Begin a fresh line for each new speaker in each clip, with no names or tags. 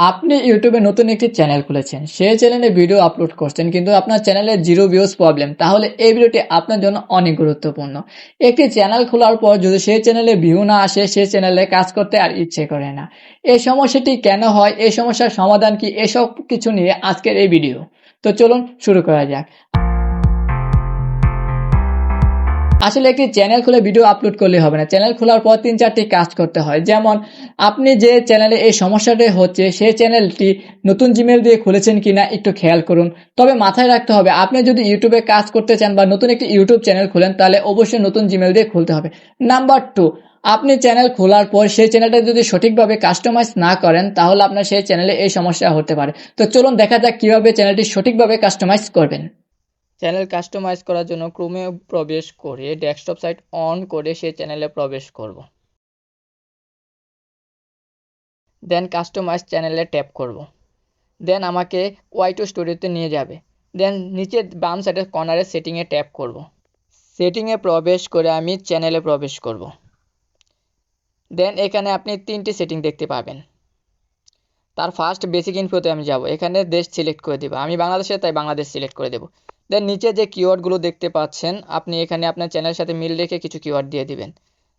আপনি ইউটিউবে নতুন একটি চ্যানেল খুলেছেন, সেই চ্যানেলে ভিডিও আপলোড করছেন কিন্তু আপনার চ্যানেলে জিরো ভিউজ প্রবলেম, তাহলে এই ভিডিওটি আপনার জন্য অনেক গুরুত্বপূর্ণ। একটি চ্যানেল খোলার পর যদি সেই চ্যানেলে ভিউ না আসে, সেই চ্যানেলে কাজ করতে আর ইচ্ছে করে না। এই সমস্যাটি কেন হয়, এই সমস্যার সমাধান কি, এসব কিছু নিয়ে আজকের এই ভিডিও। তো চলুন শুরু করা যাক। আসলে একটি চ্যানেল খুলে ভিডিও আপলোড করলে হবে না। চ্যানেল খোলার পর ৩-৪টি কাজ করতে হয়। যেমন আপনি যে চ্যানেলে এই সমস্যাটি হচ্ছে সেই চ্যানেলটি নতুন জিমেইল দিয়ে খুলেছেন কিনা একটু খেয়াল করুন। তবে মাথায় রাখতে হবে, আপনি যদি ইউটিউবে কাজ করতে চান বা নতুন একটি ইউটিউব চ্যানেল খুলেন তাহলে অবশ্যই নতুন জিমেইল দিয়ে খুলতে হবে। নাম্বার 2, আপনি চ্যানেল খোলার পর সেই চ্যানেলটা যদি সঠিকভাবে কাস্টমাইজ না করেন তাহলে আপনার সেই চ্যানেলে এই সমস্যা হতে পারে। তো চলুন দেখা যাক কিভাবে চ্যানেলটি সঠিকভাবে কাস্টমাইজ করবেন। চ্যানেল কাস্টমাইজ করার জন্য ক্রোমে প্রবেশ করে ডেস্কটপ সাইট অন করে সেই চ্যানেলে প্রবেশ করব। দেন কাস্টমাইজ চ্যানেলে ট্যাপ করব। দেন আমাকে ওয়াই টু স্টুডিওতে নিয়ে যাবে। দেন নিচে বাম সাইডের কর্নারে সেটিংয়ে ট্যাপ করব। সেটিংয়ে প্রবেশ করে আমি চ্যানেলে প্রবেশ করব। দেন এখানে আপনি 3টি সেটিং দেখতে পাবেন। তার ফার্স্ট বেসিক ইনফোতে আমি যাব। এখানে দেশ সিলেক্ট করে দেব, আমি বাংলাদেশে তাই বাংলাদেশ সিলেক্ট করে দেব। দেন নিচে যে কিওয়ার্ডগুলো দেখতে পাচ্ছেন আপনি এখানে আপনার চ্যানেলের সাথে মিল রেখে কিছু কিওয়ার্ড দিয়ে দিবেন।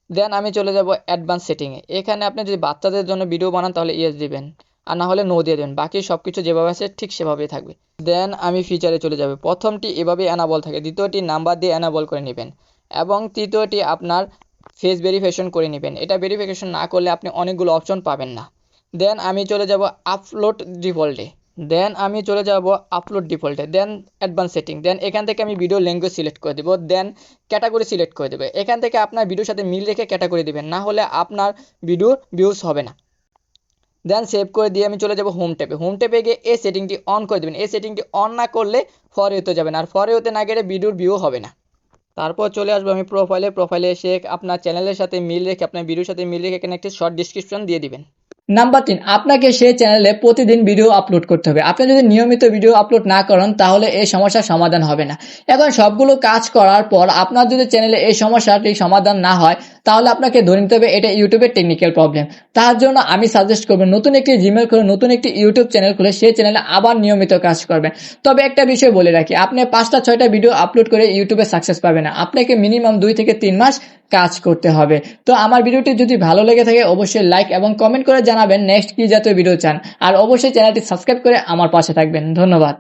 দেন আমি চলে যাব অ্যাডভান্স সেটিংয়ে। এখানে আপনি যদি বাচ্চাদের জন্য ভিডিও বানান তাহলে ইয়েস দিবেন, আর না হলে নো দিয়ে দেবেন। বাকি সব কিছু যেভাবে আছে ঠিক সেভাবেই থাকবে। দেন আমি ফিচারে চলে যাব। প্রথমটি এভাবে অ্যানাবল থাকে, দ্বিতীয়টি নাম্বার দিয়ে অ্যানাবল করে নেবেন এবং তৃতীয়টি আপনার ফেস ভেরিফিকেশন করে নেবেন। এটা ভেরিফিকেশন না করলে আপনি অনেকগুলো অপশন পাবেন না। দেন আমি চলে যাব আপলোড ডিফল্টে। দেন অ্যাডভান্স সেটিং। দেন এখান থেকে আমি ভিডিও ল্যাঙ্গুয়েজ সিলেক্ট করে দেবো। দেন ক্যাটাগরি সিলেক্ট করে দেবো। এখান থেকে আপনার ভিডিওর সাথে মিল রেখে ক্যাটাগরি দেবেন, না হলে আপনার ভিডিওর ভিউজ হবে না। দেন সেভ করে দিয়ে আমি চলে যাব হোম ট্যাপে। হোম ট্যাপে গিয়ে এই সেটিংটি অন করে দেবেন। এই সেটিংটি অন না করলে ফর ইউতে যাবেন, আর ফর ইউতে না গেলে ভিডিওর ভিউ হবে না। তারপর চলে আসবো আমি প্রোফাইলে এসে আপনার চ্যানেলের সাথে মিল রেখে, আপনার ভিডিওর সাথে মিল রেখে এখানে একটি শর্ট ডিসক্রিপশন দিয়ে দিবেন। নাম্বার 3, আপনাকে সেই চ্যানেলে প্রতিদিন ভিডিও আপলোড করতে হবে। আপনি যদি নিয়মিত ভিডিও আপলোড না করেন তাহলে এই সমস্যার সমাধান হবে না। এখন সবগুলো কাজ করার পর আপনার যদি চ্যানেলে এই সমস্যাটি সমাধান না হয় তাহলে আপনাকে ধরে নিতে হবে এটা ইউটিউবের টেকনিক্যাল প্রবলেম। তার জন্য আমি সাজেস্ট করব নতুন একটি জিমেইল খুলে, নতুন একটি ইউটিউব চ্যানেল খুলে সেই চ্যানেলে আবার নিয়মিত কাজ করবেন। তবে একটা বিষয় বলে রাখি, আপনি 5টা-6টা ভিডিও আপলোড করে ইউটিউবে সাকসেস পাবেন না। আপনাকে মিনিমাম 2 থেকে 3 মাস কাজ করতে হবে। তো আমার ভিডিওটি যদি ভালো লেগে থাকে অবশ্যই লাইক এবং কমেন্ট করে জানাবেন নেক্সট কি জাতীয় ভিডিও চান, আর অবশ্যই চ্যানেলটি সাবস্ক্রাইব করে আমার পাশে থাকবেন। ধন্যবাদ।